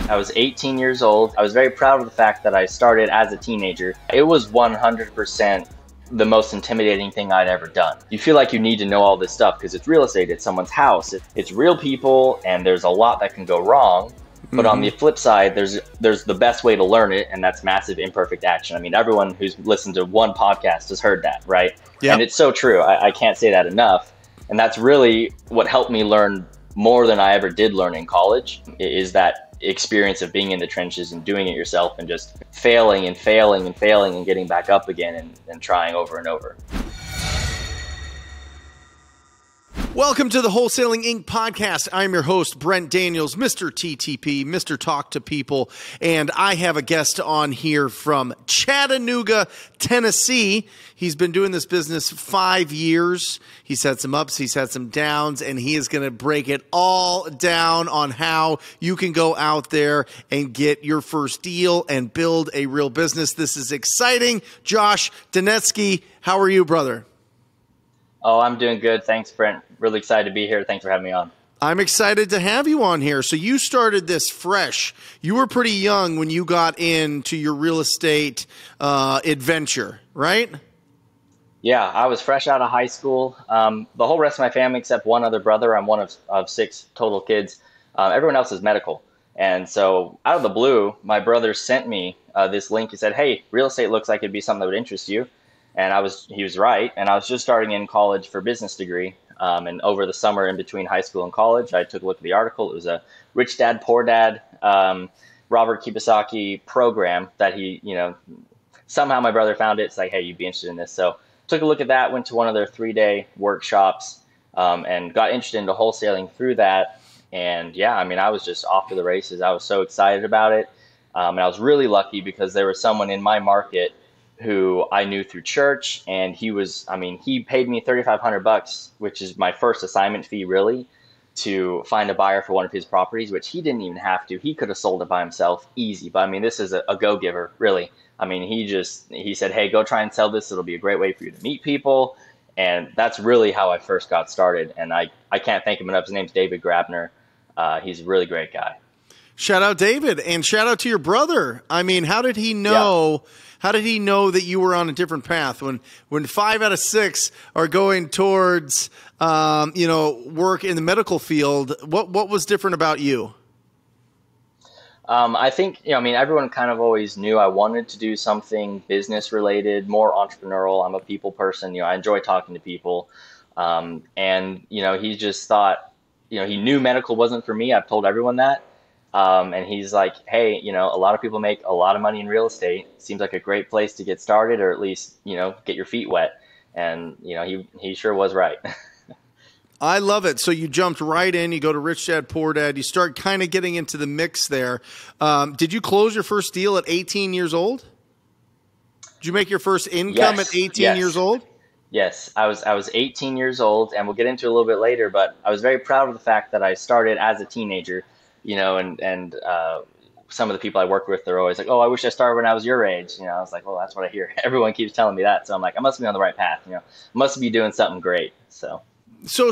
I was 18 years old. I was very proud of the fact that I started as a teenager. It was 100% the most intimidating thing I'd ever done. You feel like you need to know all this stuff because it's real estate, it's someone's house, it's real people, and there's a lot that can go wrong. But on the flip side, there's the best way to learn it, and that's massive imperfect action. I mean, everyone who's listened to one podcast has heard that, right? Yep. And it's so true. I can't say that enough. And that's really what helped me learn more than I ever did learn in college, is that experience of being in the trenches and doing it yourself and just failing and failing and failing and getting back up again and trying over and over. Welcome to the Wholesaling Inc. podcast. I'm your host, Brent Daniels, Mr. TTP, Mr. Talk to People, and I have a guest on here from Chattanooga, Tennessee. He's been doing this business 5 years. He's had some ups, he's had some downs, and he is going to break it all down on how you can go out there and get your first deal and build a real business. This is exciting. Josh Donetsky, how are you, brother? Oh, I'm doing good. Thanks, Brent. Really excited to be here. Thanks for having me on. I'm excited to have you on here. So you started this fresh. You were pretty young when you got into your real estate adventure, right? Yeah, I was fresh out of high school. The whole rest of my family, except one other brother, I'm one of 6 total kids. Everyone else is medical. And so out of the blue, my brother sent me this link. He said, hey, real estate looks like it'd be something that would interest you. And he was right. And I was just starting in college for business degree. And over the summer in between high school and college, I took a look at the article. It was a Rich Dad, Poor Dad, Robert Kiyosaki program that somehow my brother found it. It's like, hey, you'd be interested in this. So took a look at that, went to one of their 3-day workshops, and got interested into wholesaling through that. And yeah, I mean, I was just off to the races. I was so excited about it. And I was really lucky because there was someone in my market who I knew through church, and he paid me $3,500, which is my first assignment fee really, to find a buyer for one of his properties, which he didn't even have to. He could have sold it by himself easy, but I mean, this is a go-giver, really. I mean, he said, hey, go try and sell this. It'll be a great way for you to meet people. And that's really how I first got started. And I can't thank him enough. His name's David Grabner. He's a really great guy. Shout out David, and shout out to your brother. I mean, how did he know? Yeah. How did he know that you were on a different path when 5 out of 6 are going towards, work in the medical field? What was different about you? I think, everyone kind of always knew I wanted to do something business related, more entrepreneurial. I'm a people person. I enjoy talking to people. He just thought, he knew medical wasn't for me. I've told everyone that. And he's like, hey, a lot of people make a lot of money in real estate. Seems like a great place to get started, or at least, get your feet wet. And, he sure was right. I love it. So you jumped right in, you go to Rich Dad, Poor Dad, you start kind of getting into the mix there. Did you close your first deal at 18 years old? Did you make your first income at 18 years old? Yes, I was 18 years old, and we'll get into it a little bit later, but I was very proud of the fact that I started as a teenager. And some of the people I work with, they're always like, oh, I wish I started when I was your age. I was like, well, that's what I hear. Everyone keeps telling me that. So I'm like, I must be on the right path. I must be doing something great. So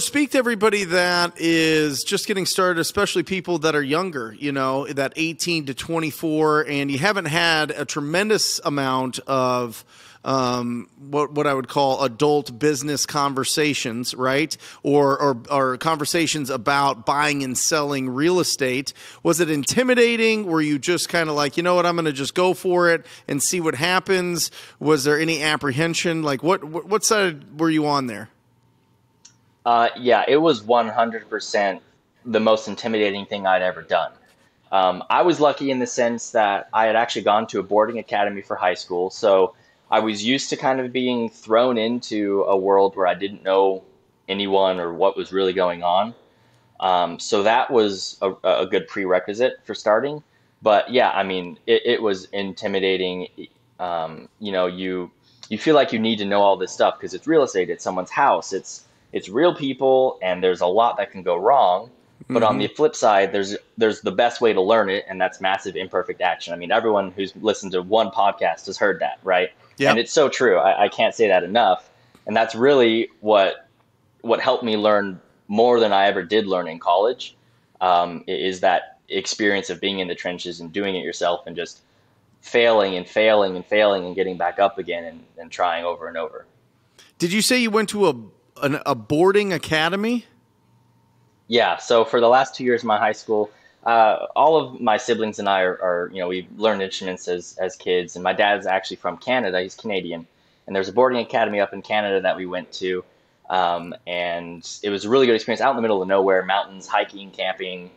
speak to everybody that is just getting started, especially people that are younger, that 18 to 24, and you haven't had a tremendous amount of what I would call adult business conversations, right? Or conversations about buying and selling real estate. Was it intimidating? Were you just kind of like, I'm going to just go for it and see what happens? Was there any apprehension? Like what side were you on there? Yeah, it was 100% the most intimidating thing I'd ever done. I was lucky in the sense that I had actually gone to a boarding academy for high school. So I was used to kind of being thrown into a world where I didn't know anyone or what was really going on. So that was a good prerequisite for starting. But yeah, I mean, it was intimidating. You feel like you need to know all this stuff because it's real estate, it's someone's house, it's real people, and there's a lot that can go wrong. But on the flip side, there's the best way to learn it, and that's massive imperfect action. I mean, everyone who's listened to one podcast has heard that, right? Yep. And it's so true. I can't say that enough. And that's really what helped me learn more than I ever did learn in college, is that experience of being in the trenches and doing it yourself and just failing and failing and failing and getting back up again and trying over and over. Did you say you went to a boarding academy? Yeah, so for the last 2 years of my high school, all of my siblings and I we learned instruments as kids, and my dad's actually from Canada. He's Canadian, and there's a boarding academy up in Canada that we went to, and it was a really good experience out in the middle of nowhere, mountains, hiking, camping,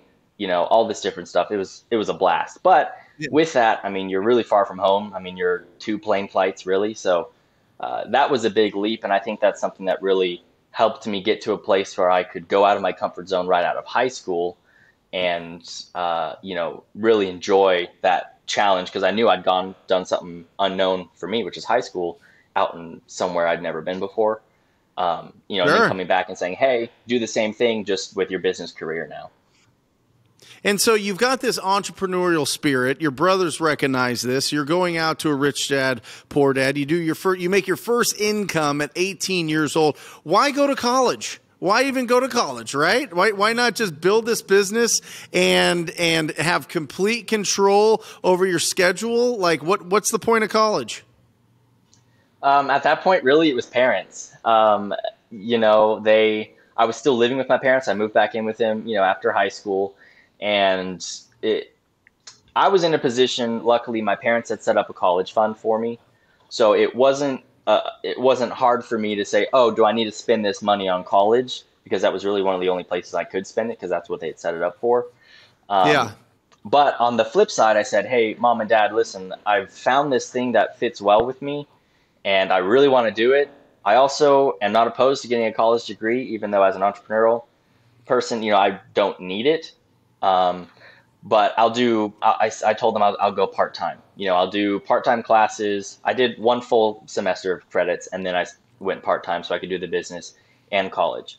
all this different stuff. It was a blast. But Yeah. with that, I mean, you're really far from home. I mean, you're 2 plane flights really, so that was a big leap, and I think that's something that really helped me get to a place where I could go out of my comfort zone right out of high school and really enjoy that challenge because I knew I'd done something unknown for me, which is high school, out in somewhere I'd never been before. And then Sure. coming back and saying, "Hey, do the same thing just with your business career now." And so you've got this entrepreneurial spirit. Your brothers recognize this. You're going out to a rich dad, poor dad. You make your first income at 18 years old. Why go to college? Why even go to college, right? Why not just build this business and have complete control over your schedule? Like what's the point of college? At that point, really, it was parents. I was still living with my parents. I moved back in with them, after high school, and I was in a position. Luckily, my parents had set up a college fund for me, so it wasn't hard for me to say, "Oh, do I need to spend this money on college?" Because that was really one of the only places I could spend it because that's what they had set it up for. Yeah. Um, but on the flip side, I said, "Hey, mom and dad, listen, I've found this thing that fits well with me and I really want to do it. I also am not opposed to getting a college degree, even though as an entrepreneurial person, I don't need it. Um, but I told them I'll go part time. I'll do part time classes. I did one full semester of credits and then I went part time so I could do the business and college.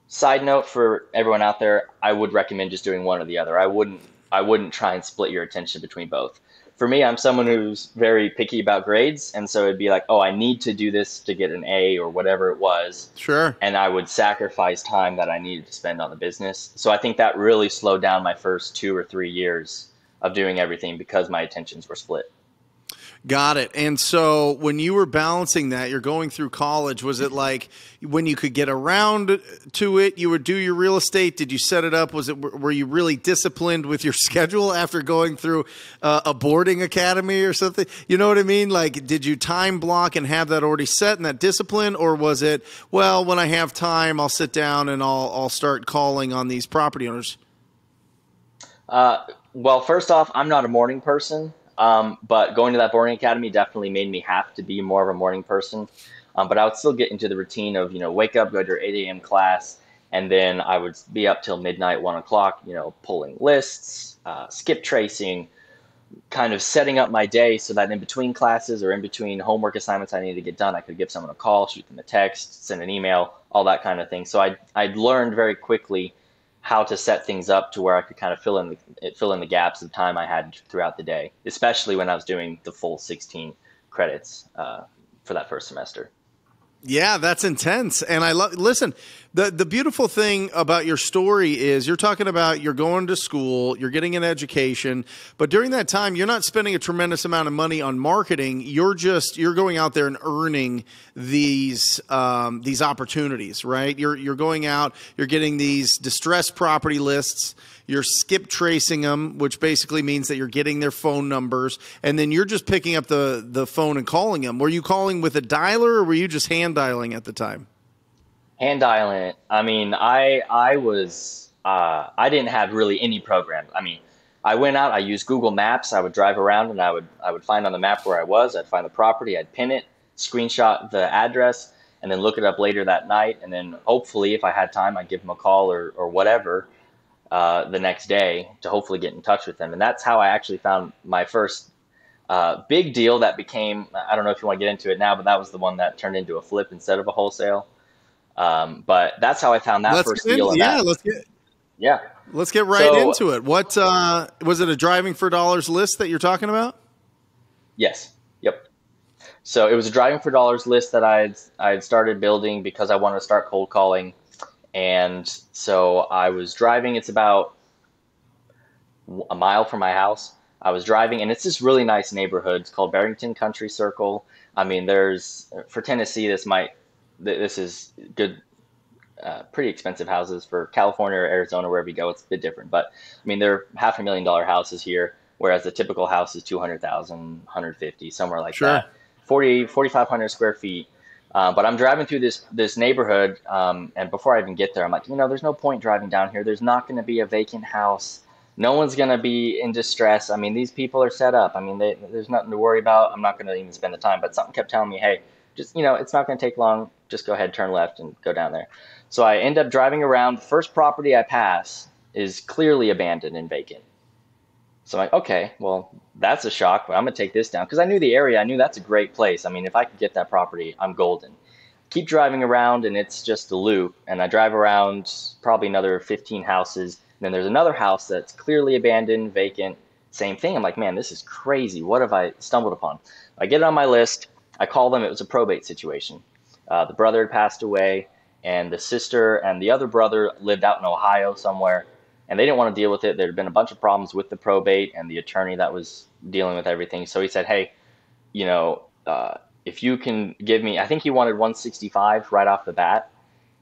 Side note for everyone out there, I would recommend just doing one or the other. I wouldn't try and split your attention between both. For me, I'm someone who's very picky about grades, and so it'd be like, "Oh, I need to do this to get an A or whatever it was." Sure. And I would sacrifice time that I needed to spend on the business. So I think that really slowed down my first 2 or 3 years of doing everything because my attentions were split. Got it. And so when you were balancing that, you're going through college, was it like when you could get around to it, you would do your real estate? Did you set it up? Were you really disciplined with your schedule after going through a boarding academy or something? You know what I mean? Like, did you time block and have that already set and that discipline? Or was it, well, when I have time, I'll sit down and I'll start calling on these property owners? Well, first off, I'm not a morning person, but going to that boarding academy definitely made me have to be more of a morning person. But I would still get into the routine of, wake up, go to your 8 a.m. class, and then I would be up till midnight, 1 o'clock, pulling lists, skip tracing, kind of setting up my day so that in between classes or in between homework assignments I needed to get done, I could give someone a call, shoot them a text, send an email, all that kind of thing. So I'd learned very quickly how to set things up to where I could kind of fill in the gaps of time I had throughout the day, especially when I was doing the full 16 credits for that first semester. Yeah, that's intense. And listen, the beautiful thing about your story is you're talking about you're going to school, you're getting an education, but during that time, you're not spending a tremendous amount of money on marketing. You're going out there and earning these opportunities, right? You're going out, you're getting these distressed property lists. You're skip tracing them, which basically means that you're getting their phone numbers, and then you're just picking up the phone and calling them. Were you calling with a dialer, or were you just hand dialing at the time? Hand dialing it. I mean, I didn't have really any programs. I mean, I went out, I used Google Maps, I would drive around and I would find on the map where I was, I'd find the property, I'd pin it, screenshot the address, and then look it up later that night. And then hopefully if I had time, I'd give them a call or whatever the next day to hopefully get in touch with them. And that's how I actually found my first big deal that became, I don't know if you want to get into it now, but that was the one that turned into a flip instead of a wholesale. But that's how I found that Let's first get in, deal. And yeah, that, yeah. let's get right So into it. What was it, a driving for dollars list that you're talking about? yes, yep. So it was a driving for dollars list that I had started building because I wanted to start cold calling. And so I was driving. It's about a mile from my house. I was driving, and it's this really nice neighborhood. It's called Barrington Country Circle. I mean, there's for Tennessee, this is good, pretty expensive houses. For California or Arizona, wherever you go, it's a bit different. But I mean, they're $500,000 houses here, whereas the typical house is 200,000, 150, somewhere like Sure. that. 4,500 square feet. But I'm driving through this neighborhood, and before I even get there, I'm like, there's no point driving down here. There's not going to be a vacant house. No one's going to be in distress. I mean, these people are set up. I mean, there's nothing to worry about. I'm not going to even spend the time. But something kept telling me, hey, just, it's not going to take long. Just go ahead, turn left, and go down there. So I end up driving around. The first property I pass is clearly abandoned and vacant. So I'm like, okay, well, that's a shock, but I'm going to take this down. Because I knew the area. I knew that's a great place. I mean, if I could get that property, I'm golden. Keep driving around, and it's just a loop. And I drive around probably another 15 houses. And then there's another house that's clearly abandoned, vacant. Same thing. I'm like, man, this is crazy. What have I stumbled upon? I get it on my list. I call them. It was a probate situation. The brother had passed away, and the sister and the other brother lived out in Ohio somewhere. And they didn't want to deal with it. There had been a bunch of problems with the probate and the attorney that was dealing with everything. So he said, hey, if you can give me, I think he wanted 165 right off the bat.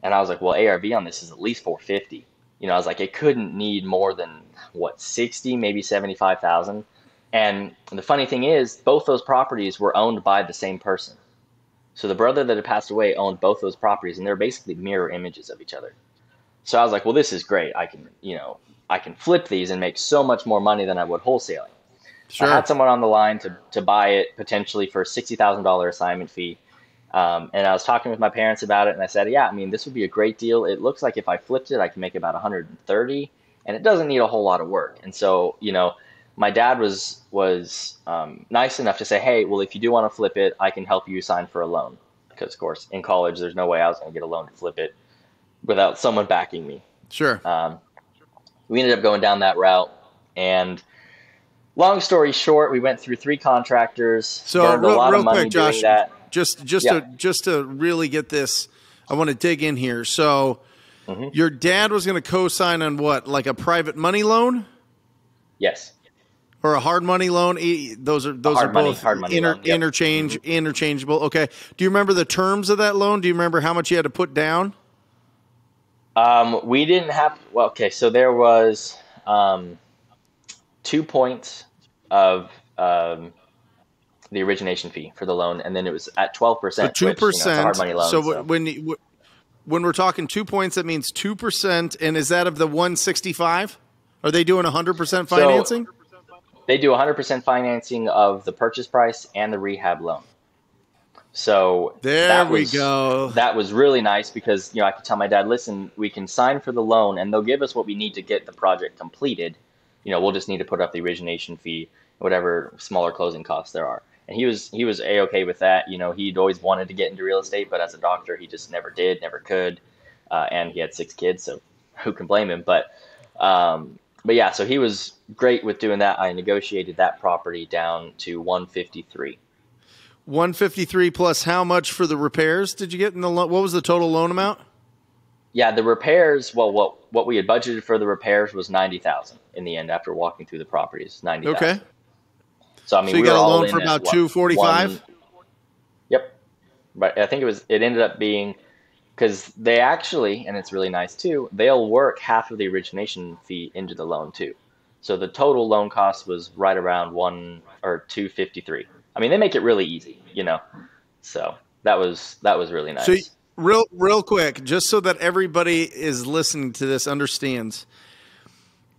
And I was like, well, ARV on this is at least 450. I was like, it couldn't need more than 60, maybe 75,000. And the funny thing is, both those properties were owned by the same person. So the brother that had passed away owned both those properties, and they're basically mirror images of each other. So I was like, well, this is great. I can flip these and make so much more money than I would wholesaling. Sure. I had someone on the line to buy it potentially for a $60,000 assignment fee. And I was talking with my parents about it, and I said, yeah, I mean, this would be a great deal. It looks like if I flipped it, I can make about 130, and it doesn't need a whole lot of work. And so, my dad was nice enough to say, hey, well, if you do want to flip it, I can help you sign for a loan. Because, of course, in college, there's no way I was going to get a loan to flip it without someone backing me. Sure. We ended up going down that route, and long story short, we went through 3 contractors. So burned a lot real of money quick, Josh, doing that. Just to really get this, I want to dig in here. So your dad was going to co-sign on what, like a private money loan? Yes. Or a hard money loan? Those are both hard money loan. Yep. Interchangeable. Okay. Do you remember the terms of that loan? Do you remember how much you had to put down? We didn't have, well, okay, so there was 2 points of the origination fee for the loan, and then it was at 12%. So 2%. Which, it's a hard money loan. So when we're talking 2 points, that means 2%, and is that of the 165? Are they doing 100% financing? So they do 100% financing of the purchase price and the rehab loan. So there we go. That was really nice because, I could tell my dad, listen, we can sign for the loan and they'll give us what we need to get the project completed. We'll just need to put up the origination fee, whatever smaller closing costs there are. And he was A-okay with that. He'd always wanted to get into real estate, but as a doctor, he just never did, never could. And he had 6 kids, so who can blame him? But yeah, so he was great with doing that. I negotiated that property down to 153. 153 plus how much for the repairs did you get in the loan? What was the total loan amount? Yeah, the repairs, well, what we had budgeted for the repairs was 90,000 in the end after walking through the properties, 90,000. Okay. So I mean, so you got a loan for about 245? Yep. But I think it ended up being, because they actually, and it's really nice too, they'll work half of the origination fee into the loan too. So the total loan cost was right around 253. I mean, they make it really easy, So that was really nice. So real quick, just so that everybody is listening to this understands,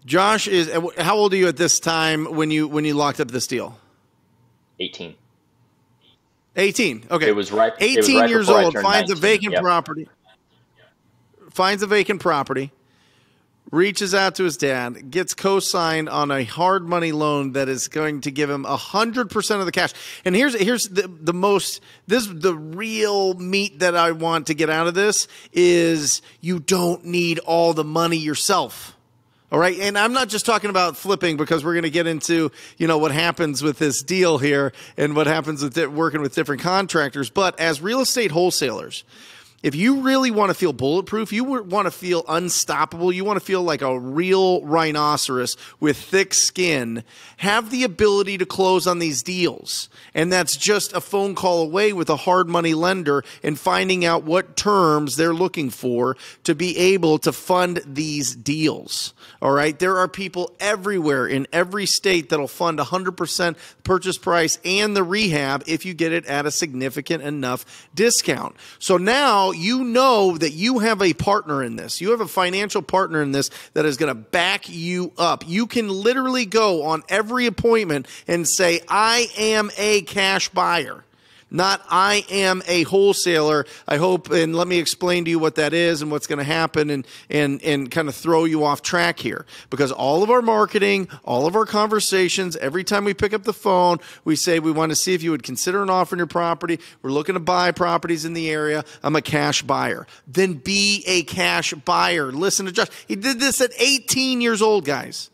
Josh is, how old are you at this time when you locked up this deal? 18. 18. Okay. It was right. 18 years old, finds 19. a vacant property. Finds a vacant property. Reaches out to his dad, gets co-signed on a hard money loan that is going to give him 100% of the cash. And here's the real meat that I want to get out of this is you don't need all the money yourself. All right. And I'm not just talking about flipping, because we're going to get into, what happens with this deal here and what happens with working with different contractors. But as real estate wholesalers, If you really want to feel bulletproof, you want to feel unstoppable, you want to feel like a real rhinoceros with thick skin, have the ability to close on these deals. And that's just a phone call away with a hard money lender and finding out what terms they're looking for to be able to fund these deals. All right. There are people everywhere in every state that'll fund 100% purchase price and the rehab if you get it at a significant enough discount. So now you know that you have a partner in this. You have a financial partner in this that is going to back you up. You can literally go on every appointment and say, I am a cash buyer. Not I am a wholesaler. I hope, and let me explain to you what that is and what's going to happen and kind of throw you off track here. Because all of our marketing, all of our conversations, every time we pick up the phone, we say we want to see if you would consider an offer on your property. We're looking to buy properties in the area. I'm a cash buyer. Then be a cash buyer. Listen to Josh. He did this at 18 years old, guys.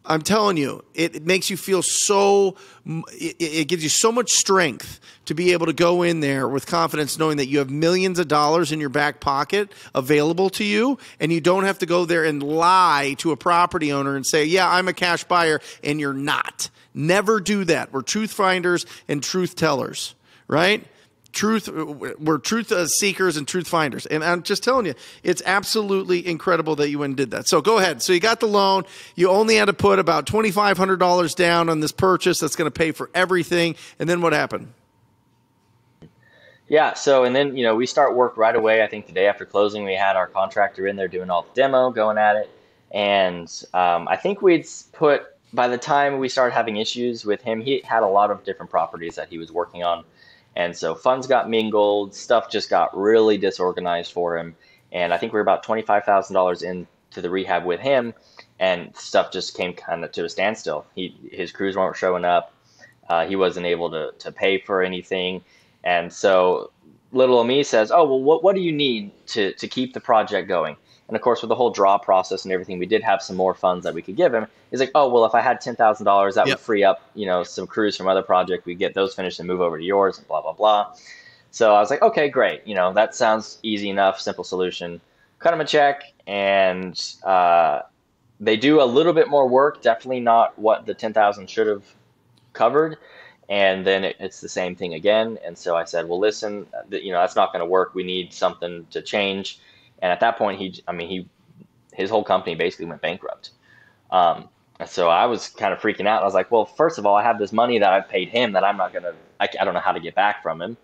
I'm telling you, it makes you feel so, it gives you so much strength to be able to go in there with confidence knowing that you have millions of dollars in your back pocket available to you, and you don't have to go there and lie to a property owner and say, yeah, I'm a cash buyer, and you're not. Never do that. We're truth finders and truth tellers, right? We're truth seekers and truth finders. And I'm just telling you, it's absolutely incredible that you went and did that. So go ahead. So you got the loan. You only had to put about $2,500 down on this purchase that's going to pay for everything. And then what happened? Yeah. So, and then, we start work right away. I think the day after closing, we had our contractor in there doing all the demo, going at it. And I think by the time we started having issues with him, he had a lot of different properties that he was working on. And so funds got mingled, stuff just got really disorganized for him. And I think we were about $25,000 into the rehab with him, and stuff just came kind of to a standstill. His crews weren't showing up. He wasn't able to pay for anything. And so little old me says, oh, well, what do you need to keep the project going? And of course, with the whole draw process and everything, we did have some more funds that we could give him. He's like, oh, well, if I had $10,000, that would free up, some crews from other project. We'd get those finished and move over to yours and blah, blah, blah. So I was like, okay, great. That sounds easy enough, simple solution. Cut him a check, and they do a little bit more work, definitely not what the 10,000 should have covered. And then it's the same thing again. And so I said, well, listen, that's not going to work. We need something to change. And at that point, his whole company basically went bankrupt. So I was kind of freaking out. I was like, well, first of all, I have this money that I've paid him that I don't know how to get back from him.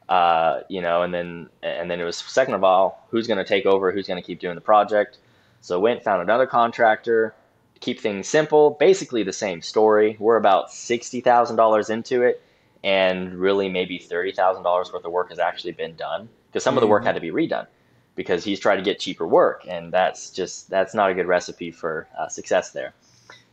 And then it was, second of all, who's going to take over? Who's going to keep doing the project? So went, found another contractor, keep things simple, basically the same story. We're about $60,000 into it, and really maybe $30,000 worth of work has actually been done, because some of the work had to be redone, because he's trying to get cheaper work, and that's not a good recipe for success there.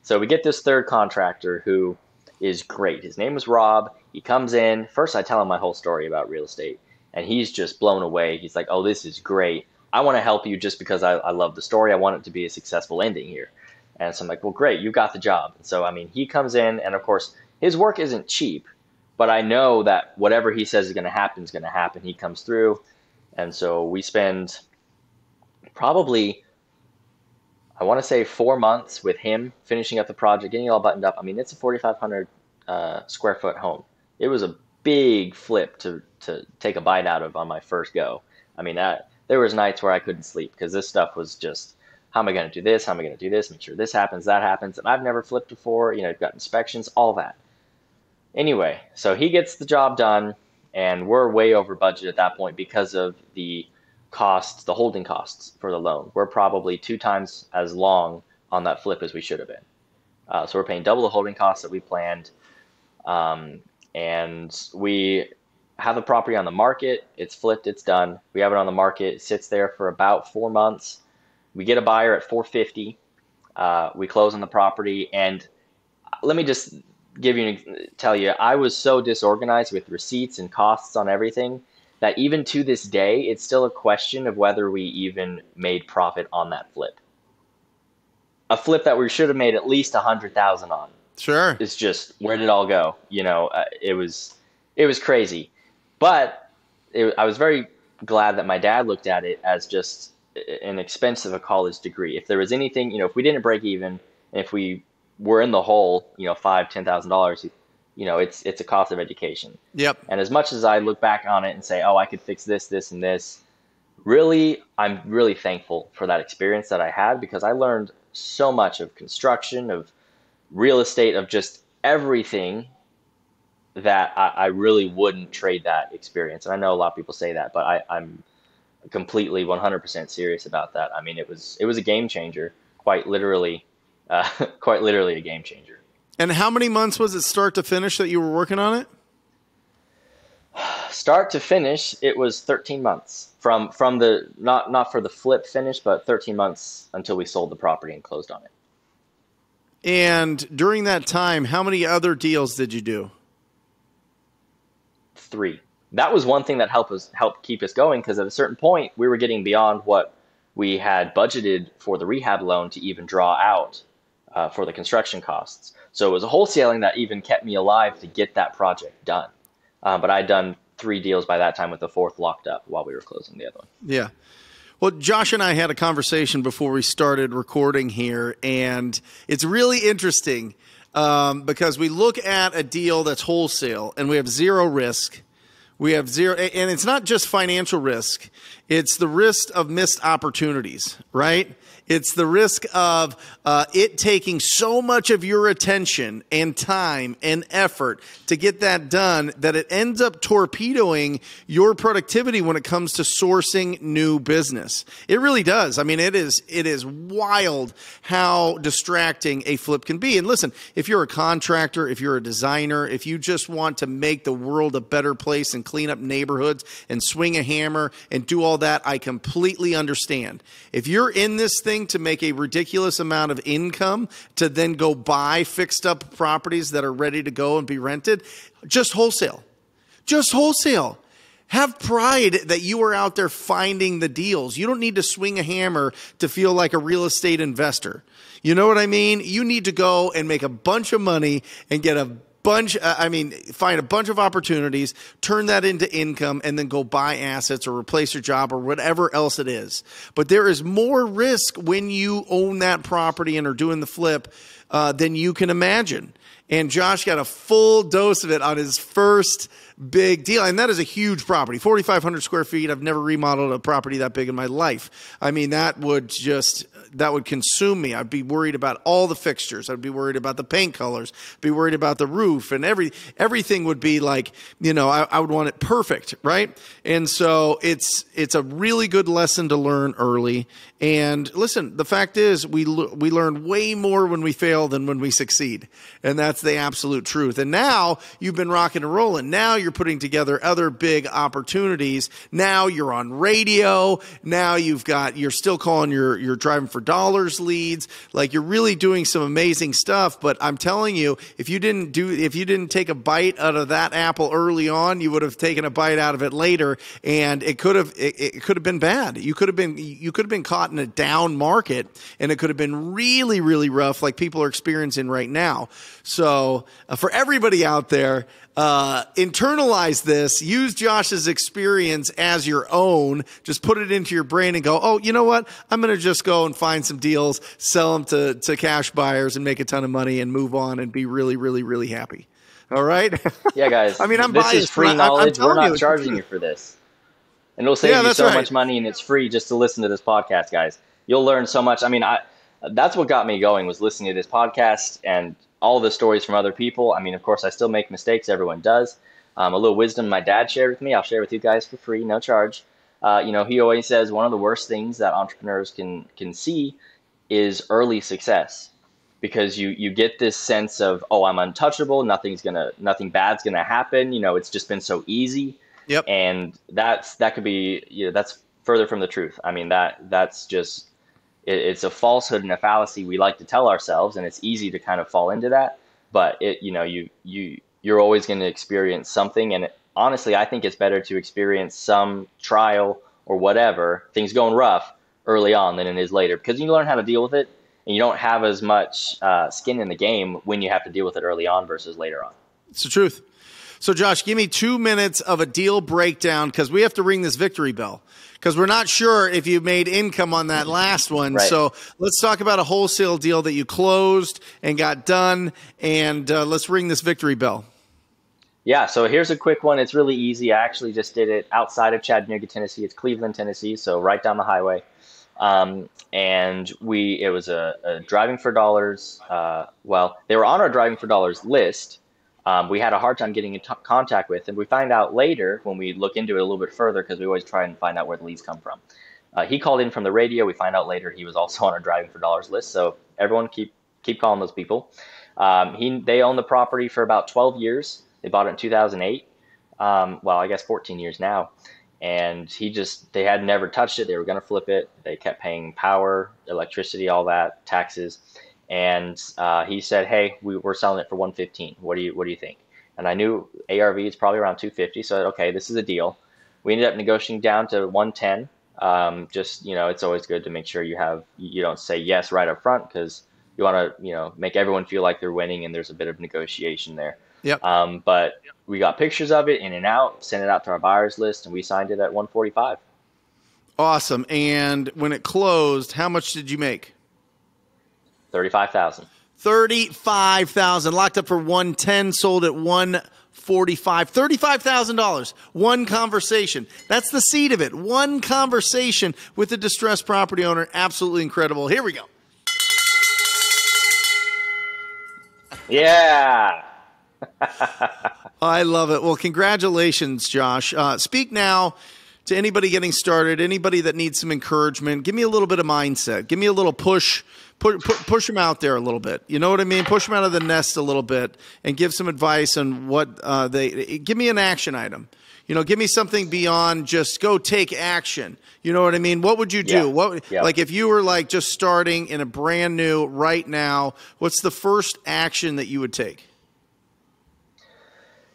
So we get this third contractor who is great. His name was Rob. He comes in. First, I tell him my whole story about real estate, and he's just blown away. He's like, oh, this is great. I want to help you just because I love the story. I want it to be a successful ending here. And so I'm like, well, great, you got the job. And so, he comes in, and of course, his work isn't cheap, but I know that whatever he says is going to happen is going to happen. He comes through. And so we spend probably, I want to say, 4 months with him finishing up the project, getting it all buttoned up. It's a 4,500 square foot home. It was a big flip to take a bite out of on my first go. There was nights where I couldn't sleep because this stuff was just, how am I going to do this? How am I going to do this? Make sure this happens, that happens. And I've never flipped before. You've got inspections, all that. Anyway, so he gets the job done, and we're way over budget at that point because of the costs, the holding costs for the loan. We're probably 2 times as long on that flip as we should have been. So we're paying double the holding costs that we planned. And we have the property on the market. It's flipped. It's done. We have it on the market. It sits there for about 4 months. We get a buyer at $450. We close on the property. And let me just tell you, I was so disorganized with receipts and costs on everything that even to this day, it's still a question of whether we even made profit on that flip. A flip that we should have made at least $100,000 on. Sure. It's just, where did it all go? It was crazy. But I was very glad that my dad looked at it as just an expense of a college degree. If there was anything, if we didn't break even, and if we were in the hole, $5,000, $10,000, it's a cost of education. Yep. And as much as I look back on it and say, oh, I could fix this, this, and this, really, I'm really thankful for that experience that I had, because I learned so much of construction, of real estate, of just everything, that I really wouldn't trade that experience. And I know a lot of people say that, but I'm completely 100% serious about that. I mean, it was a game changer, quite literally, quite literally a game changer. And how many months was it start to finish that you were working on it? Start to finish, it was 13 months from the not for the flip finish, but 13 months until we sold the property and closed on it. And during that time, how many other deals did you do? 3. That was one thing that helped keep us going, because at a certain point we were getting beyond what we had budgeted for the rehab loan to even draw out for the construction costs. So it was a wholesaling that even kept me alive to get that project done. But I'd done 3 deals by that time, with the 4th locked up while we were closing the other one. Yeah. Well, Josh and I had a conversation before we started recording here, and it's really interesting because we look at a deal that's wholesale and we have zero risk. We have zero, and it's not just financial risk. It's the risk of missed opportunities, right? It's the risk of it taking so much of your attention and time and effort to get that done that it ends up torpedoing your productivity when it comes to sourcing new business. It really does. I mean, it is wild how distracting a flip can be. And listen, if you're a contractor, if you're a designer, if you just want to make the world a better place and clean up neighborhoods and swing a hammer and do all that, I completely understand. If you're in this thing to make a ridiculous amount of income to then go buy fixed up properties that are ready to go and be rented, just wholesale. Just wholesale. Have pride that you are out there finding the deals. You don't need to swing a hammer to feel like a real estate investor. You know what I mean? You need to go and make a bunch of money and get find a bunch of opportunities, turn that into income, and then go buy assets or replace your job or whatever else it is. But there is more risk when you own that property and are doing the flip than you can imagine. And Josh got a full dose of it on his first big deal. And that is a huge property, 4,500 square feet. I've never remodeled a property that big in my life. I mean, that would consume me. I'd be worried about all the fixtures. I'd be worried about the paint colors, be worried about the roof, and everything would be like, I would want it perfect, right? And so it's a really good lesson to learn early. And listen, the fact is we learn way more when we fail than when we succeed. And that's the absolute truth. And now you've been rocking and rolling. Now you're putting together other big opportunities. Now you're on radio. Now you're still calling your driving for dollars leads. Like, you're really doing some amazing stuff. But I'm telling you, if you didn't take a bite out of that apple early on, you would have taken a bite out of it later. And it could have been bad. You could have been caught in a down market, and it could have been really, really rough, like people are experiencing right now. So for everybody out there, internalize this, use Josh's experience as your own, just put it into your brain and go, oh, you know what? I'm going to just go and find some deals, sell them to cash buyers and make a ton of money and move on and be really, really, really happy. All right. Yeah, guys. I mean, I'm this biased. Is free knowledge. We're not charging you for this. And it'll save you so much money, and it's free just to listen to this podcast, guys. You'll learn so much. I mean, that's what got me going, was listening to this podcast and all the stories from other people. I mean, of course, I still make mistakes. Everyone does. A little wisdom my dad shared with me, I'll share with you guys for free, no charge. He always says one of the worst things that entrepreneurs can see is early success, because you get this sense of, oh, I'm untouchable. Nothing bad's gonna happen. It's just been so easy. Yep. And that could be, that's further from the truth. I mean, that's just, it's a falsehood and a fallacy we like to tell ourselves, and it's easy to kind of fall into that. But you're always going to experience something. And honestly, I think it's better to experience some trial or whatever, things going rough early on, than it is later, because you learn how to deal with it, and you don't have as much skin in the game when you have to deal with it early on versus later on. It's the truth. So, Josh, give me 2 minutes of a deal breakdown because we have to ring this victory bell because we're not sure if you made income on that last one. Right. So let's talk about a wholesale deal that you closed and got done, and let's ring this victory bell. Yeah, so here's a quick one. It's really easy. I actually just did it outside of Chattanooga, Tennessee. It's Cleveland, Tennessee, so right down the highway. And it was a driving for dollars. Well, they were on our driving for dollars list. We had a hard time getting in contact with, and we find out later when we look into it a little bit further, because we always try and find out where the leads come from. He called in from the radio. We find out later he was also on our driving for dollars list. So everyone keep calling those people. They owned the property for about 12 years. They bought it in 2008. Well, I guess 14 years now. And they had never touched it. They were going to flip it. They kept paying power, electricity, all that, taxes. And he said, "Hey, we're selling it for $115. What do you think?" And I knew ARV is probably around $250. So I said, okay, this is a deal. We ended up negotiating down to $110. It's always good to make sure you don't say yes right up front, because you want to make everyone feel like they're winning, and there's a bit of negotiation there. Yep. But we got pictures of it in and out, sent it out to our buyers list, and we signed it at $145. Awesome. And when it closed, how much did you make? $35,000. $35,000. Locked up for $110, sold at $145. $35,000. One conversation. That's the seed of it. One conversation with a distressed property owner. Absolutely incredible. Here we go. Yeah. I love it. Well, congratulations, Josh. Speak now to anybody getting started, anybody that needs some encouragement. Give me a little bit of mindset. Give me a little push them out there a little bit. You know what I mean? Push them out of the nest a little bit and give some advice on what give me an action item. Give me something beyond just go take action. You know what I mean? What would you do? Like if you were like just starting in a brand new right now, what's the first action that you would take?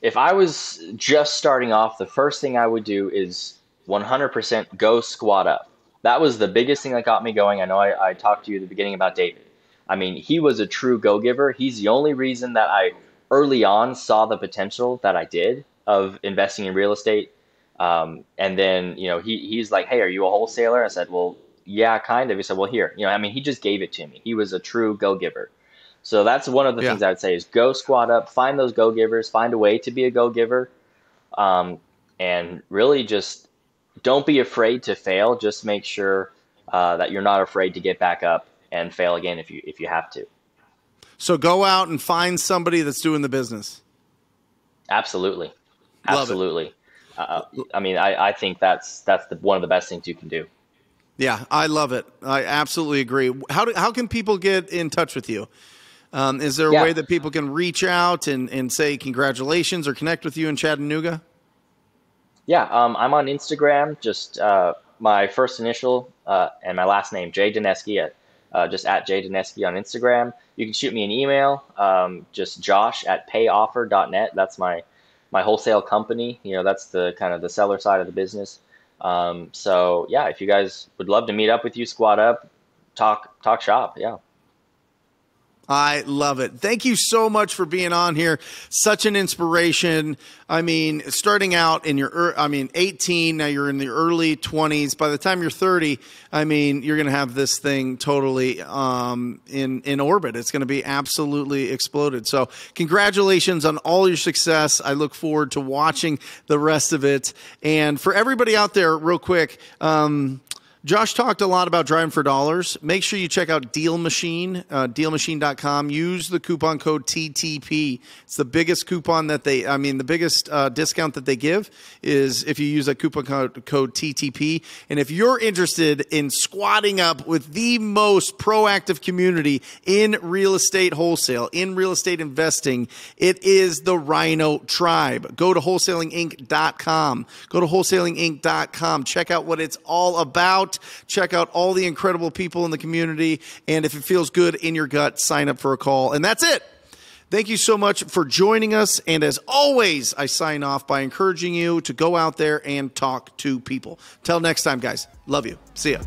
If I was just starting off, the first thing I would do is 100% go squat up. That was the biggest thing that got me going. I know I talked to you at the beginning about David. I mean, he was a true go-giver. He's the only reason that I early on saw the potential that I did of investing in real estate. And then, he's like, "Hey, are you a wholesaler?" I said, "Well, yeah, kind of." He said, "Well, here." He just gave it to me. He was a true go-giver. So that's one of the things I would say is go squat up, find those go-givers, find a way to be a go-giver, and really just don't be afraid to fail. Just make sure that you're not afraid to get back up and fail again if you have to. So go out and find somebody that's doing the business. Absolutely. Love Absolutely. I think that's one of the best things you can do. Yeah, I love it. I absolutely agree. How can people get in touch with you? Is there a way that people can reach out and say congratulations or connect with you in Chattanooga? Yeah, I'm on Instagram, just my first initial and my last name, Jay Dineski, just at Jay Dineski on Instagram. You can shoot me an email, just josh@payoffer.net. That's my wholesale company. That's the kind of the seller side of the business. So yeah, if you guys would love to meet up with you, squat up, talk shop. Yeah. I love it. Thank you so much for being on here. Such an inspiration. I mean, starting out in 18, now you're in the early 20s. By the time you're 30, you're going to have this thing totally in orbit. It's going to be absolutely exploded. So congratulations on all your success. I look forward to watching the rest of it. And for everybody out there, real quick, Josh talked a lot about driving for dollars. Make sure you check out Deal Machine, dealmachine.com. Use the coupon code TTP. It's the biggest coupon the biggest discount that they give is if you use that coupon code TTP. And if you're interested in squatting up with the most proactive community in real estate wholesale, in real estate investing, it is the Rhino Tribe. Go to wholesalinginc.com. Go to wholesalinginc.com. Check out what it's all about. Check out all the incredible people in the community. And if it feels good in your gut, sign up for a call. And that's it. Thank you so much for joining us. And as always, I sign off by encouraging you to go out there and talk to people. Till next time, guys. Love you. See ya.